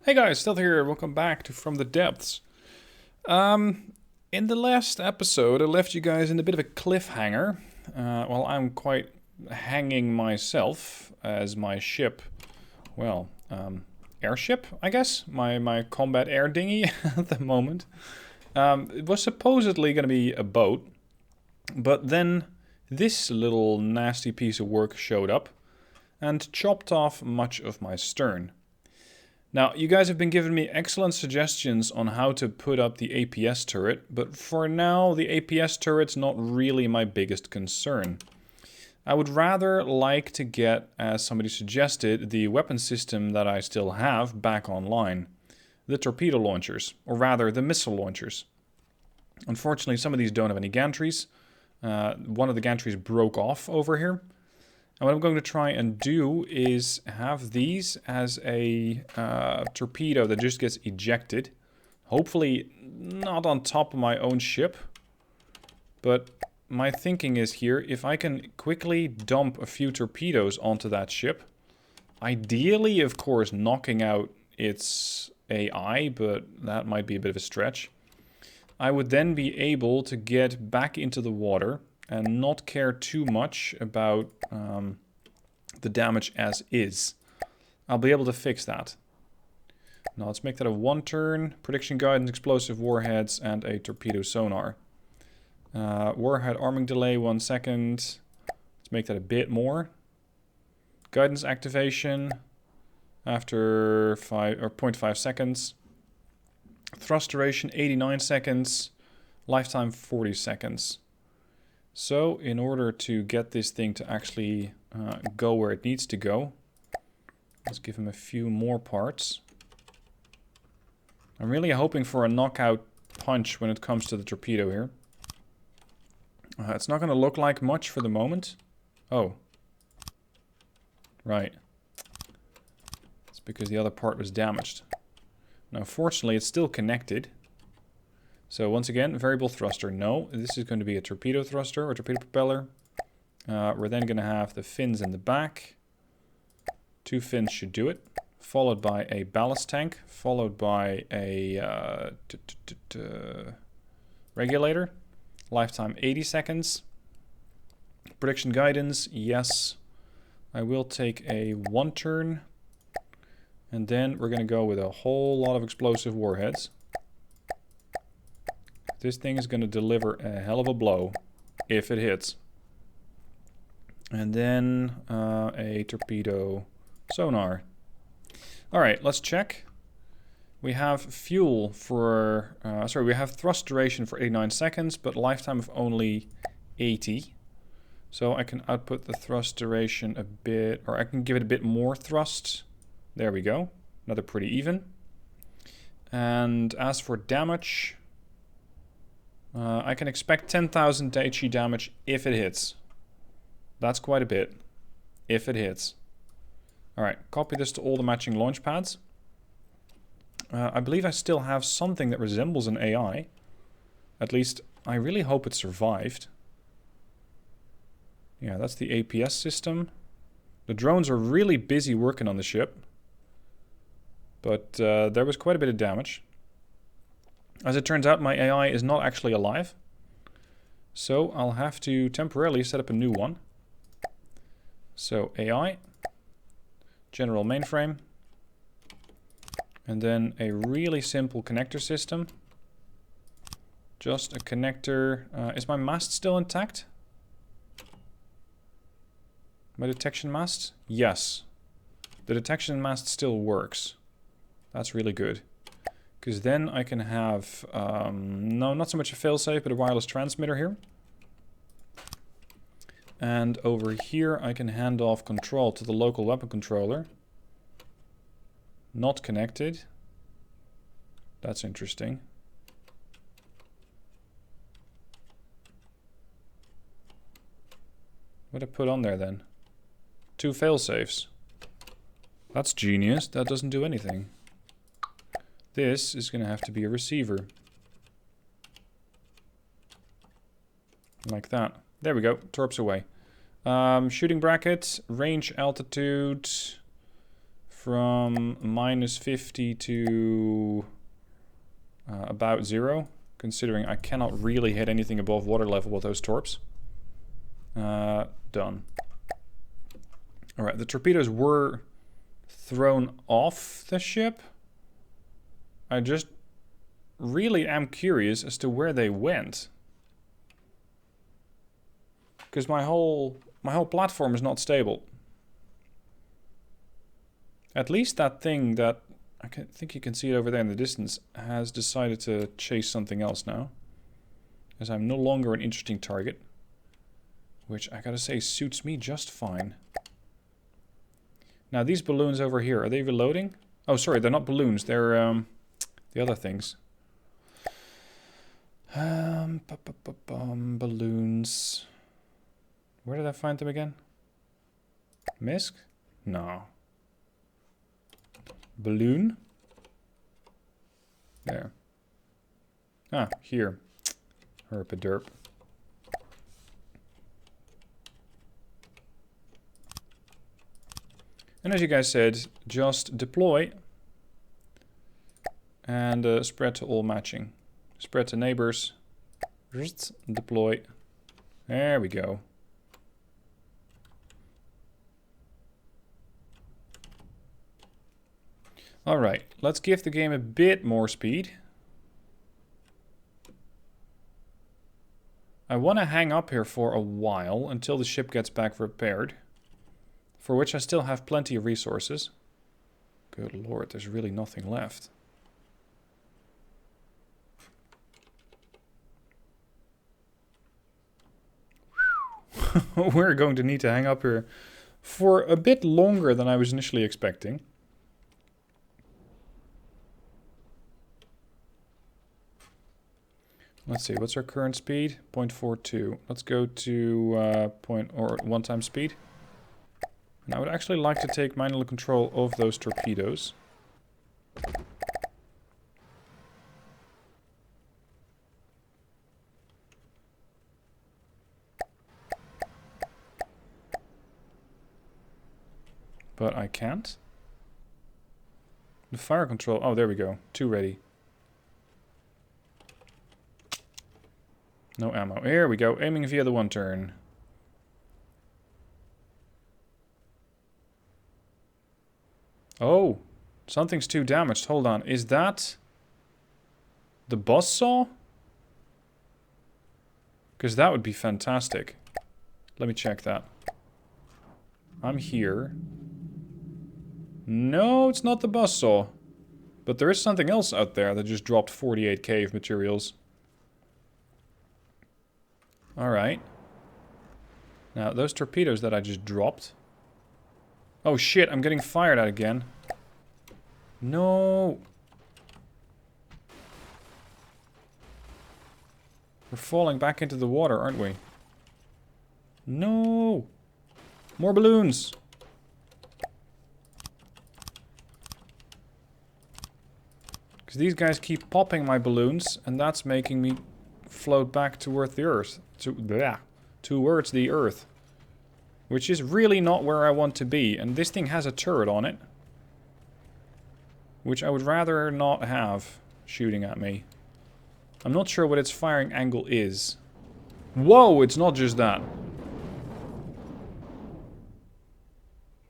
Hey guys, Stealth here. Welcome back to From the Depths. In the last episode, I left you guys in a bit of a cliffhanger. Well, I'm quite hanging myself as my ship, well, airship, I guess? My combat air dinghy at the moment. It was supposedly going to be a boat, but then this little nasty piece of work showed up and chopped off much of my stern. Now, you guys have been giving me excellent suggestions on how to put up the APS turret, but for now, the APS turret's not really my biggest concern. I would rather like to get, as somebody suggested, the weapon system that I still have back online. The torpedo launchers, or rather, the missile launchers. Unfortunately, some of these don't have any gantries. One of the gantries broke off over here. And what I'm going to try and do is have these as a torpedo that just gets ejected. Hopefully not on top of my own ship. But my thinking is here, if I can quickly dump a few torpedoes onto that ship, ideally, of course, knocking out its AI, but that might be a bit of a stretch, I would then be able to get back into the water and not care too much about the damage as is. I'll be able to fix that. Now let's make that a 1 turn. Prediction guidance, explosive warheads, and a torpedo sonar. Warhead arming delay 1 second. Let's make that a bit more. Guidance activation after 0.5 seconds. Thrust duration 89 seconds. Lifetime 40 seconds. So, in order to get this thing to actually go where it needs to go, let's give him a few more parts. I'm really hoping for a knockout punch when it comes to the torpedo here. It's not going to look like much for the moment. Oh. Right. It's because the other part was damaged. Now, fortunately, it's still connected. So once again, variable thruster, no. This is going to be a torpedo thruster or torpedo propeller. We're then going to have the fins in the back. 2 fins should do it. Followed by a ballast tank. Followed by a regulator. Lifetime 80 seconds. Prediction guidance, yes. I will take a 1 turn. And then we're going to go with a whole lot of explosive warheads. This thing is going to deliver a hell of a blow if it hits. And then a torpedo sonar. Alright, let's check. We have fuel for... we have thrust duration for 89 seconds, but lifetime of only 80. So I can output the thrust duration a bit, or I can give it a bit more thrust. There we go. Another pretty even. And as for damage... I can expect 10,000 HE damage if it hits. That's quite a bit. If it hits. Alright, copy this to all the matching launch pads. I believe I still have something that resembles an AI. At least, I really hope it survived. Yeah, that's the APS system. The drones are really busy working on the ship. But there was quite a bit of damage. As it turns out, my AI is not actually alive. So I'll have to temporarily set up a new one. So AI, general mainframe, and then a really simple connector system. Just a connector. Is my mast still intact? My detection mast? Yes. The detection mast still works. That's really good. Because then I can have, no, not so much a failsafe, but a wireless transmitter here. And over here I can hand off control to the local weapon controller. Not connected. That's interesting. What did I put on there then? 2 failsafes. That's genius. That doesn't do anything. This is going to have to be a receiver. Like that. There we go. Torps away. Shooting bracket. Range altitude. from -50 to about 0, considering I cannot really hit anything above water level with those torps. Done. Alright, the torpedoes were thrown off the ship. I just really am curious as to where they went. Because my whole platform is not stable. At least that thing that, I think you can see it over there in the distance, has decided to chase something else now. As I'm no longer an interesting target. Which, I gotta say, suits me just fine. Now, these balloons over here, are they reloading? Oh, sorry, they're not balloons, they're the other things. Balloons. Where did I find them again? Misk? No. Balloon? There. Ah, here. Herp-a-derp. And as you guys said, just deploy and spread to all matching. Spread to neighbors. Just deploy. There we go. Alright, let's give the game a bit more speed. I want to hang up here for a while until the ship gets back repaired. For which I still have plenty of resources. Good lord, there's really nothing left. We're going to need to hang up here for a bit longer than I was initially expecting. Let's see, what's our current speed? 0.42. Let's go to 1 times speed. And I would actually like to take manual control of those torpedoes. But I can't. The fire control, oh there we go, 2 ready. No ammo. Here we go. Aiming via the 1 turn. Oh, something's too damaged. Hold on. Is that the buzz saw? Because that would be fantastic. Let me check that. I'm here. No, it's not the buzz saw. But there is something else out there that just dropped 48k of materials. Alright. Now, those torpedoes that I just dropped. Oh shit, I'm getting fired at again. No. We're falling back into the water, aren't we? No. More balloons. Because these guys keep popping my balloons, and that's making me float back towards the earth. Towards the earth. Which is really not where I want to be. And this thing has a turret on it. Which I would rather not have shooting at me. I'm not sure what its firing angle is. Whoa, it's not just that.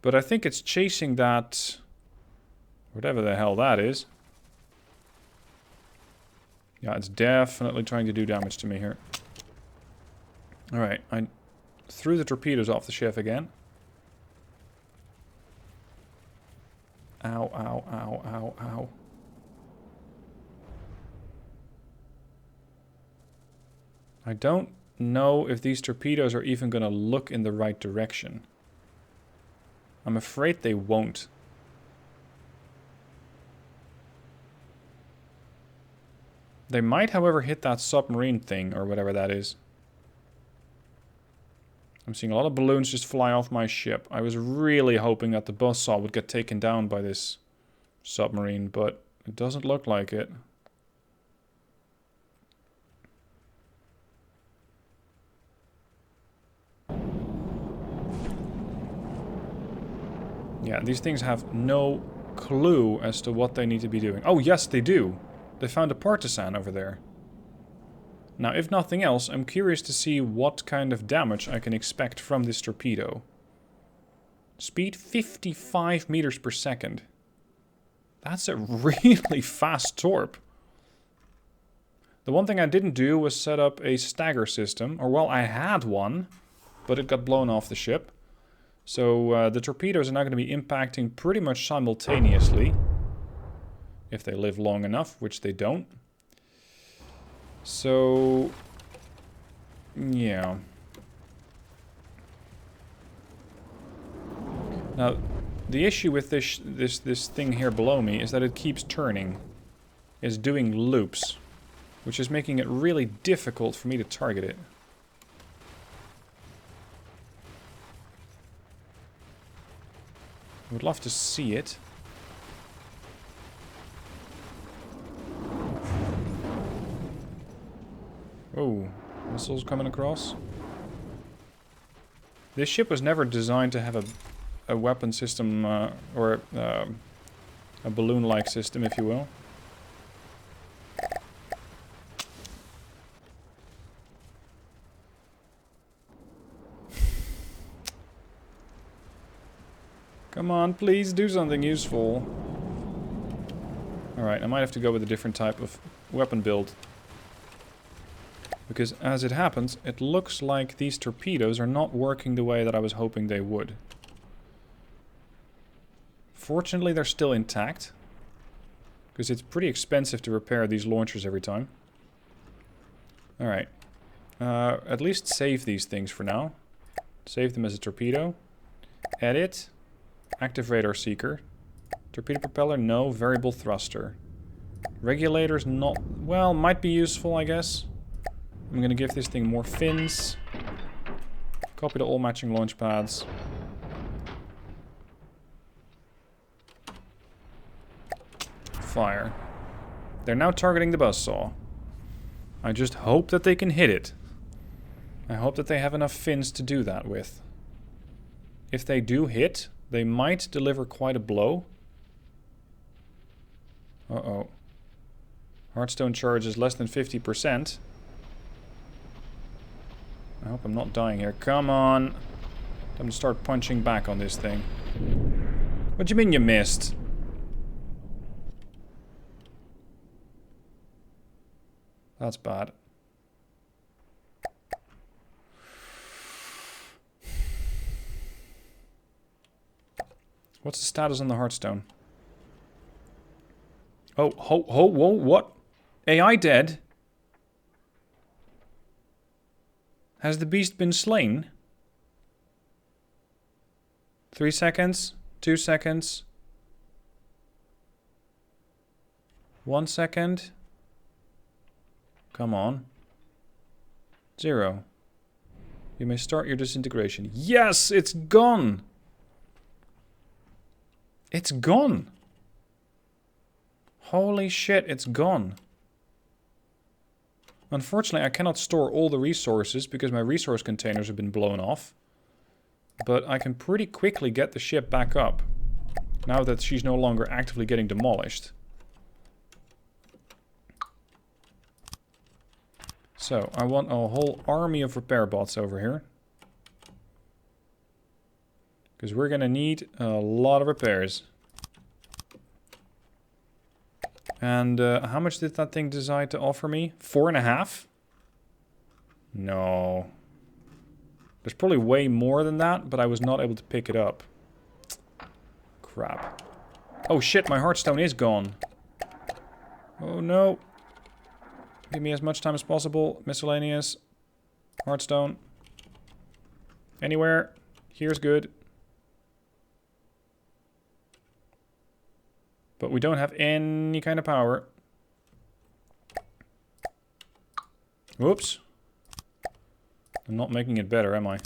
But I think it's chasing that... whatever the hell that is. Yeah, it's definitely trying to do damage to me here. Alright, I threw the torpedoes off the ship again. Ow, ow, ow, ow, ow. I don't know if these torpedoes are even going to look in the right direction. I'm afraid they won't. They might, however, hit that submarine thing, or whatever that is. I'm seeing a lot of balloons just fly off my ship. I was really hoping that the buzzsaw would get taken down by this submarine, but it doesn't look like it. Yeah, these things have no clue as to what they need to be doing. Oh, yes, they do. They found a partisan over there. Now, if nothing else, I'm curious to see what kind of damage I can expect from this torpedo. Speed 55 meters per second. That's a really fast torp. The one thing I didn't do was set up a stagger system. Or, well, I had one, but it got blown off the ship. So the torpedoes are now going to be impacting pretty much simultaneously. If they live long enough, which they don't. So, yeah. Now, the issue with this thing here below me is that it keeps turning. It's doing loops, which is making it really difficult for me to target it. I would love to see it. Oh, missiles coming across. This ship was never designed to have a weapon system, or a balloon-like system, if you will. Come on, please do something useful. Alright, I might have to go with a different type of weapon build. Because as it happens, it looks like these torpedoes are not working the way that I was hoping they would. Fortunately, they're still intact. Because it's pretty expensive to repair these launchers every time. Alright. At least save these things for now. Save them as a torpedo. Edit. Active radar seeker. Torpedo propeller, no. Variable thruster. Regulators, not... well, might be useful, I guess. I'm going to give this thing more fins. Copy to all matching launch pads. Fire. They're now targeting the buzzsaw. I just hope that they can hit it. I hope that they have enough fins to do that with. If they do hit, they might deliver quite a blow. Uh-oh. Heartstone charge is less than 50%. I hope I'm not dying here. Come on. I'm gonna start punching back on this thing. What do you mean you missed? That's bad. What's the status on the Heartstone? Oh, whoa, what? AI dead? Has the beast been slain? 3 seconds? 2 seconds? 1 second? Come on. 0. You may start your disintegration. Yes, it's gone! It's gone! Holy shit, it's gone. Unfortunately, I cannot store all the resources because my resource containers have been blown off. But I can pretty quickly get the ship back up. Now that she's no longer actively getting demolished. So, I want a whole army of repair bots over here. Because we're going to need a lot of repairs. And how much did that thing decide to offer me? 4.5? No. There's probably way more than that, but I was not able to pick it up. Crap. Oh shit, my Heartstone is gone. Oh no. Give me as much time as possible. Miscellaneous. Heartstone. Anywhere. Here's good. But we don't have any kind of power. Whoops. I'm not making it better, am I?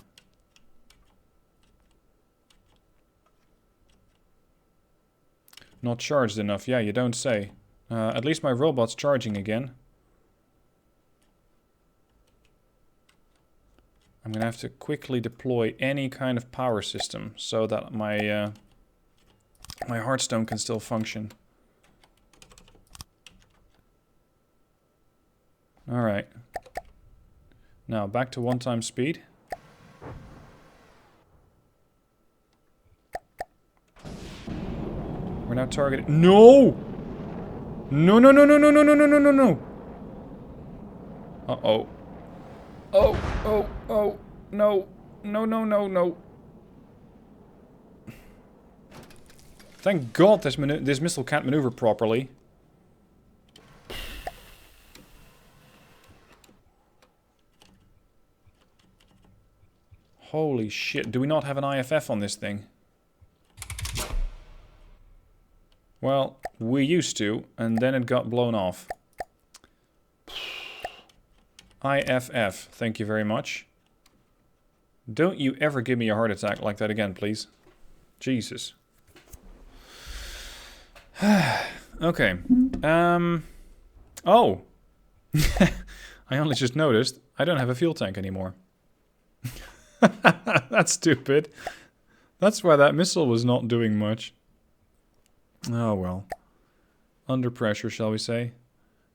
Not charged enough. Yeah, you don't say. At least my robot's charging again. I'm gonna have to quickly deploy any kind of power system so that my My heartstone can still function. Alright. Now, back to 1 time speed. We're now targeting... No! No, no, no, no, no, no, no, no, no, no, no! Uh-oh. Oh, oh, oh, no. No, no, no, no. Thank God this missile can't maneuver properly. Holy shit, do we not have an IFF on this thing? Well, we used to, and then it got blown off. IFF, thank you very much. Don't you ever give me a heart attack like that again, please. Jesus. Okay. Oh! I only just noticed I don't have a fuel tank anymore. That's stupid. That's why that missile was not doing much. Oh well. Under pressure, shall we say.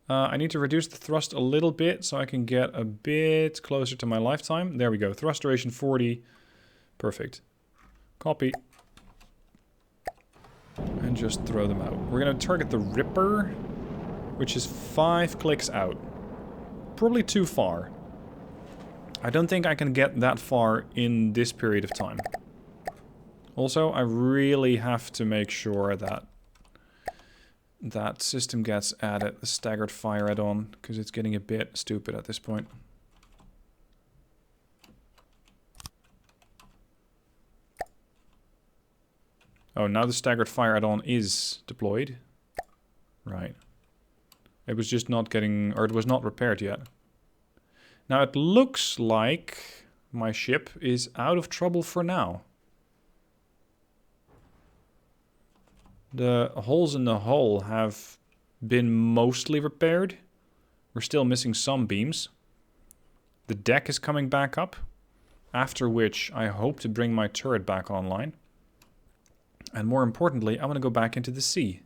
I need to reduce the thrust a little bit so I can get a bit closer to my lifetime. There we go. Thrust duration 40. Perfect. Copy. And just throw them out. We're going to target the Ripper, which is 5 clicks out. Probably too far. I don't think I can get that far in this period of time. Also, I really have to make sure that that system gets added, the staggered fire add-on, because it's getting a bit stupid at this point. Oh, now the staggered fire add-on is deployed. Right. It was just not getting, or it was not repaired yet. Now it looks like my ship is out of trouble for now. The holes in the hull have been mostly repaired. We're still missing some beams. The deck is coming back up, after which I hope to bring my turret back online. And more importantly, I want to go back into the sea.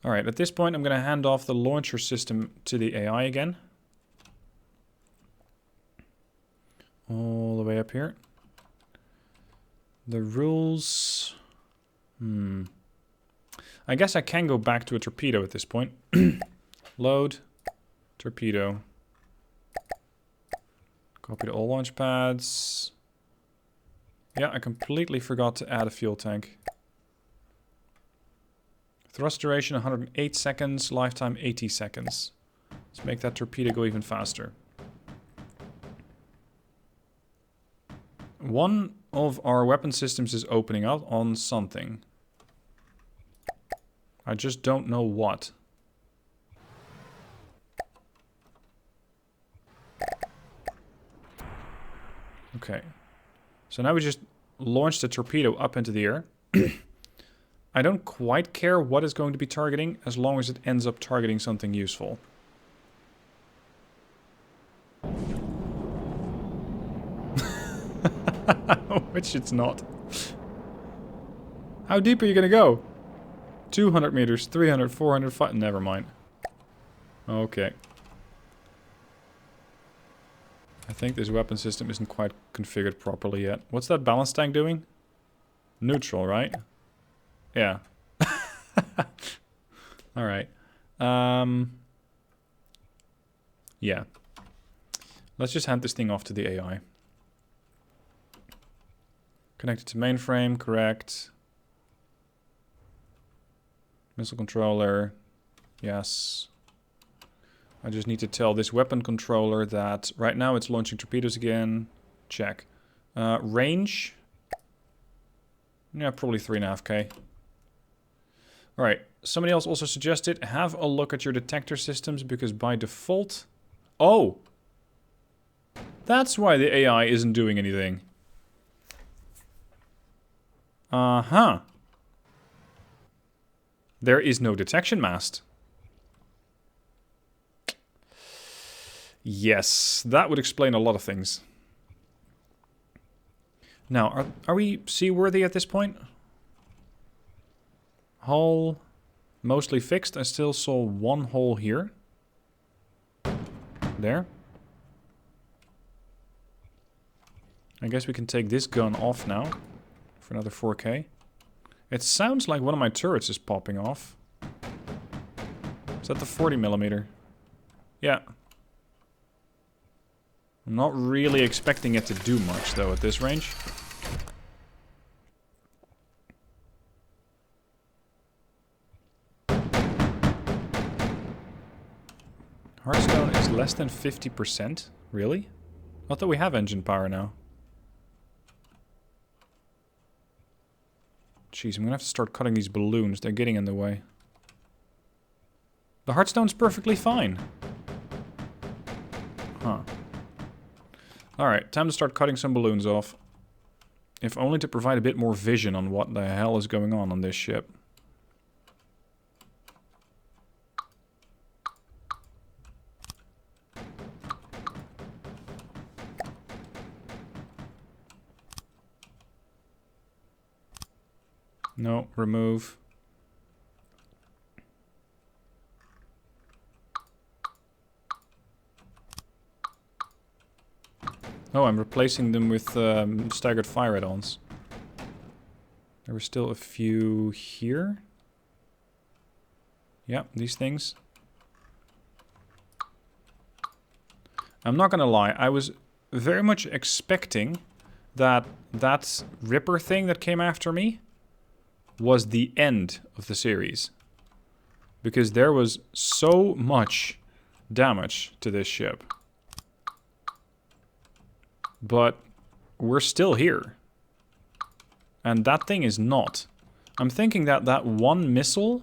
Alright, at this point I'm going to hand off the launcher system to the AI again. All the way up here. The rules... I guess I can go back to a torpedo at this point. Load. Torpedo. Copy to all launch pads. Yeah, I completely forgot to add a fuel tank. Thrust duration 108 seconds, lifetime 80 seconds. Let's make that torpedo go even faster. One of our weapon systems is opening up on something. I just don't know what. Okay. So now we just launched the torpedo up into the air. I don't quite care what it's going to be targeting, as long as it ends up targeting something useful. Which it's not. How deep are you going to go? 200 meters, 300, 400, 5... Never mind. Okay. I think this weapon system isn't quite configured properly yet. What's that balance tank doing? Neutral, right? Yeah. Alright. Yeah. Let's just hand this thing off to the AI. Connected to mainframe, correct. Missile controller, yes. I just need to tell this weapon controller that right now it's launching torpedoes again. Check. Range? Yeah, probably 3.5k. Alright, somebody else also suggested have a look at your detector systems because by default... Oh! That's why the AI isn't doing anything. Uh-huh. There is no detection mast. Yes, that would explain a lot of things. Now, are we seaworthy at this point? Hull mostly fixed. I still saw one hole here. There. I guess we can take this gun off now for another 4K. It sounds like one of my turrets is popping off. Is that the 40mm? Yeah. I'm not really expecting it to do much though at this range. Hearthstone is less than 50%? Really? I thought we have engine power now. Jeez, I'm gonna have to start cutting these balloons. They're getting in the way. The Hearthstone's perfectly fine. Huh. Alright, time to start cutting some balloons off. If only to provide a bit more vision on what the hell is going on this ship. No, remove. Oh, I'm replacing them with staggered fire add-ons. There were still a few here. Yeah, these things. I'm not gonna lie, I was very much expecting that that Ripper thing that came after me was the end of the series. Because there was so much damage to this ship. But we're still here. And that thing is not. I'm thinking that that one missile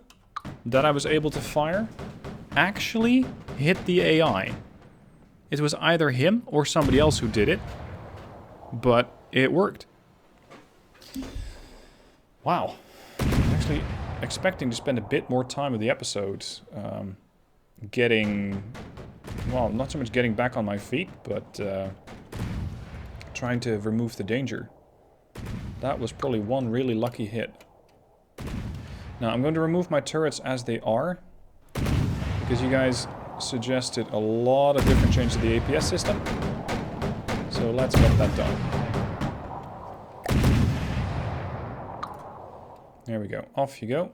that I was able to fire actually hit the AI. It was either him or somebody else who did it. But it worked. Wow. I'm actually expecting to spend a bit more time with the episode getting... Well, not so much getting back on my feet, but... trying to remove the danger. That was probably one really lucky hit. Now I'm going to remove my turrets as they are, because you guys suggested a lot of different changes to the APS system. So let's get that done. There we go. Off you go.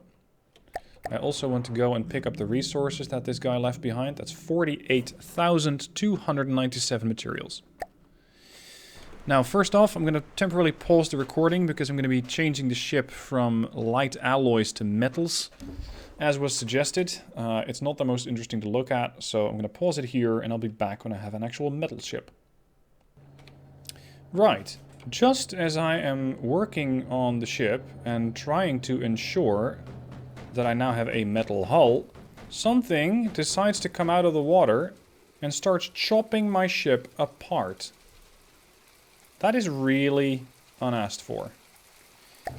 I also want to go and pick up the resources that this guy left behind. That's 48,297 materials. Now, first off, I'm going to temporarily pause the recording because I'm going to be changing the ship from light alloys to metals, as was suggested. It's not the most interesting to look at, so I'm going to pause it here and I'll be back when I have an actual metal ship. Right. Just as I am working on the ship and trying to ensure that I now have a metal hull, something decides to come out of the water and starts chopping my ship apart. That is really unasked for.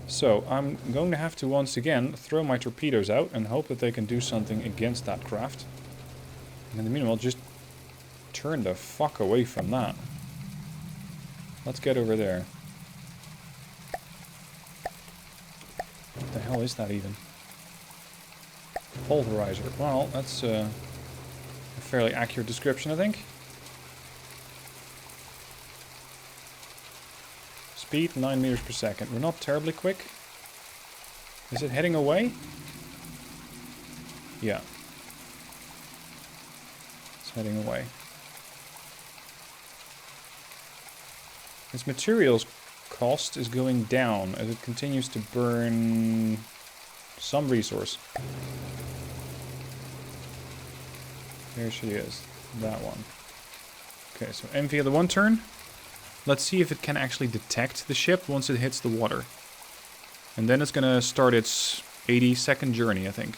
So I'm going to have to once again throw my torpedoes out and hope that they can do something against that craft. And in the meanwhile, just turn the fuck away from that. Let's get over there. What the hell is that even? Pulverizer. Well, that's a fairly accurate description, I think. Speed 9 meters per second. We're not terribly quick. Is it heading away? Yeah. It's heading away. Its materials cost is going down as it continues to burn some resource. There she is. That one. Okay, so MV of the one turn. Let's see if it can actually detect the ship once it hits the water. And then it's gonna start its 80-second journey, I think.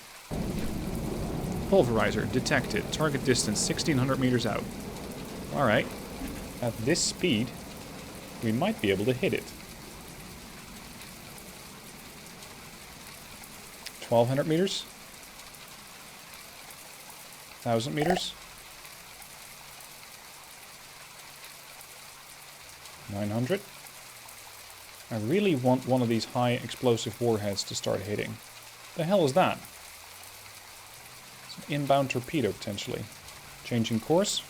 Pulverizer, detected. Target distance, 1,600 meters out. Alright. At this speed, we might be able to hit it. 1,200 meters? 1,000 meters? 900? I really want one of these high explosive warheads to start hitting. The hell is that? It's an inbound torpedo, potentially. Changing course.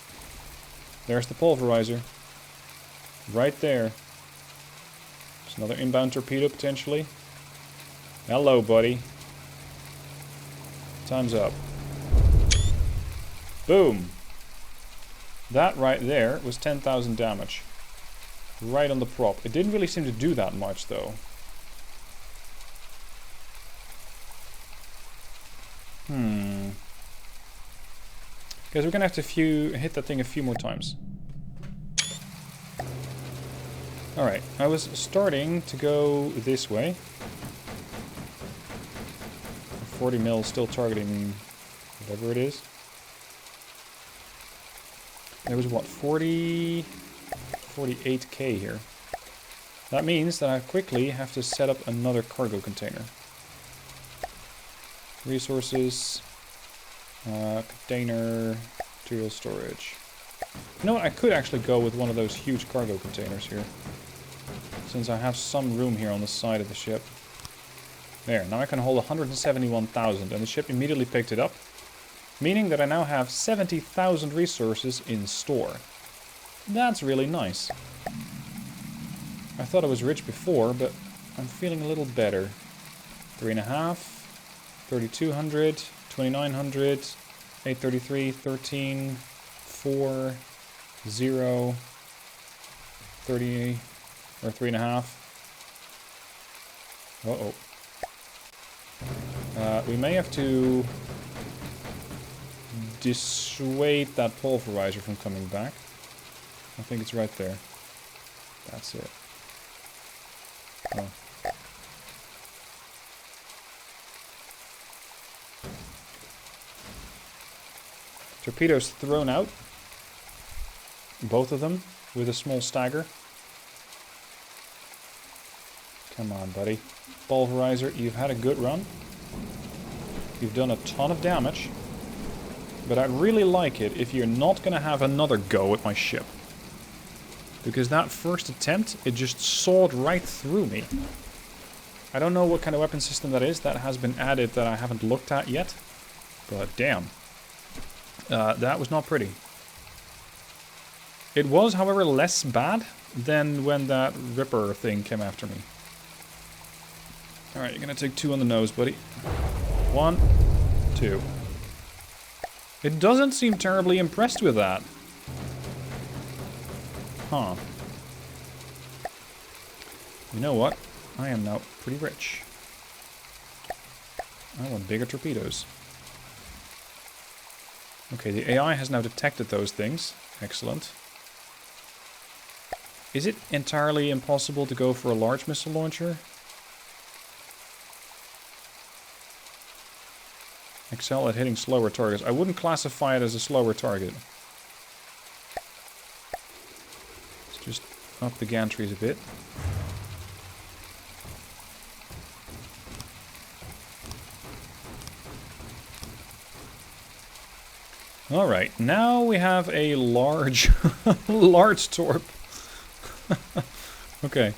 There's the pulverizer. Right there. There's another inbound torpedo, potentially. Hello, buddy. Time's up. Boom. That right there was 10,000 damage. Right on the prop. It didn't really seem to do that much, though. Guys, we're gonna have to hit that thing a few more times. Alright, I was starting to go this way. 40 mil still targeting whatever it is. There was what, 48k here. That means that I quickly have to set up another cargo container. Resources, container, material storage. You know what, I could actually go with one of those huge cargo containers here. Since I have some room here on the side of the ship. There, now I can hold 171,000 and the ship immediately picked it up. Meaning that I now have 70,000 resources in store. That's really nice. I thought I was rich before, but I'm feeling a little better. 3.5, 3,200, 2,900, 833, 13, 4, 0, 30, or 3.5. Uh-oh. We may have to dissuade that pulverizer from coming back. I think it's right there. That's it. Oh. Torpedoes thrown out. Both of them with a small stagger. Come on, buddy. Pulverizer, you've had a good run. You've done a ton of damage. But I'd really like it if you're not going to have another go at my ship. Because that first attempt, it just sawed right through me. I don't know what kind of weapon system that is. That has been added that I haven't looked at yet. But damn. That was not pretty. It was, however, less bad than when that Ripper thing came after me. Alright, you're going to take 2 on the nose, buddy. 1, 2. It doesn't seem terribly impressed with that. Huh. You know what? I am now pretty rich. I want bigger torpedoes. Okay, the AI has now detected those things. Excellent. Is it entirely impossible to go for a large missile launcher? Excel at hitting slower targets. I wouldn't classify it as a slower target. Let's just up the gantries a bit. Alright, now we have a large, large torp. Okay.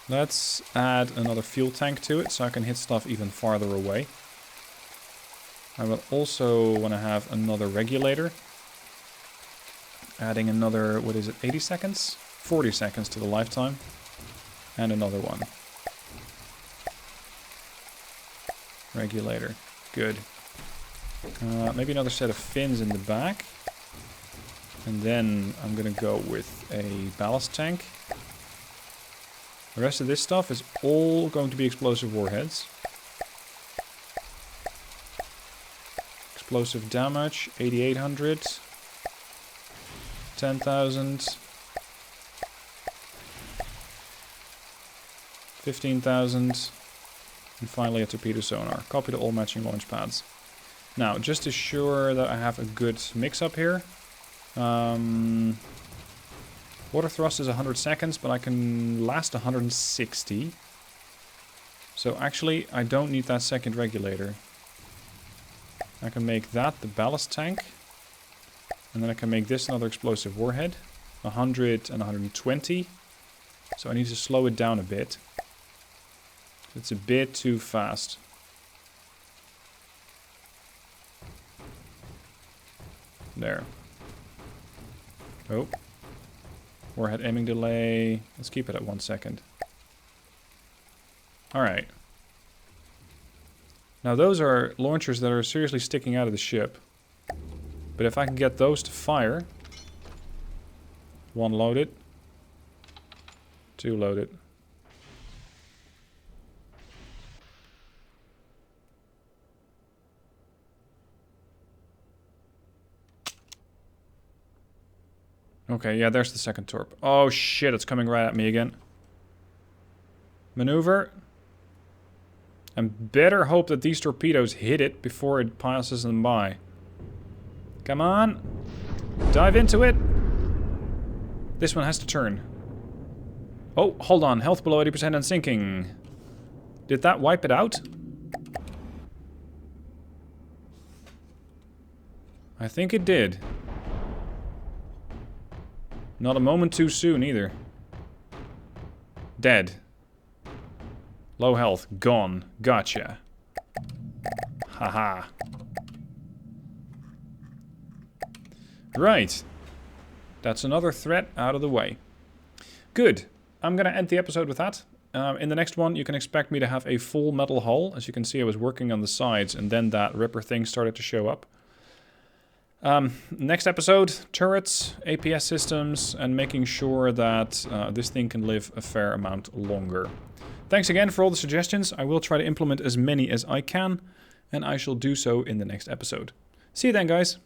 Let's add another fuel tank to it so I can hit stuff even farther away. I will also want to have another regulator. Adding another, what is it, 80 seconds? 40 seconds to the lifetime. And another one. Regulator. Good. Maybe another set of fins in the back. And then I'm going to go with a ballast tank. The rest of this stuff is all going to be explosive warheads. Explosive damage, 8,800. 10,000. 15,000. And finally a torpedo sonar. Copy to all matching launch pads. Now, just to ensure that I have a good mix-up here. Water thrust is 100 seconds, but I can last 160. So actually, I don't need that second regulator. I can make that the ballast tank. And then I can make this another explosive warhead. 100 and 120. So I need to slow it down a bit. It's a bit too fast. There. Oh. Warhead aiming delay. Let's keep it at 1 second. Alright. Now those are launchers that are seriously sticking out of the ship. But if I can get those to fire... 1 loaded. 2 loaded. Okay, yeah, there's the second torp. Oh shit, it's coming right at me again. Maneuver. And better hope that these torpedoes hit it before it passes them by. Come on. Dive into it. This one has to turn. Oh, hold on. Health below 80% and sinking. Did that wipe it out? I think it did. Not a moment too soon either. Dead. Low health. Gone. Gotcha. Haha. Right. That's another threat out of the way. Good. I'm going to end the episode with that. In the next one, you can expect me to have a full metal hull. As you can see, I was working on the sides, and then that ripper thing started to show up. Next episode, turrets, APS systems, and making sure that this thing can live a fair amount longer. Thanks again for all the suggestions. I will try to implement as many as I can, and I shall do so in the next episode. See you then, guys.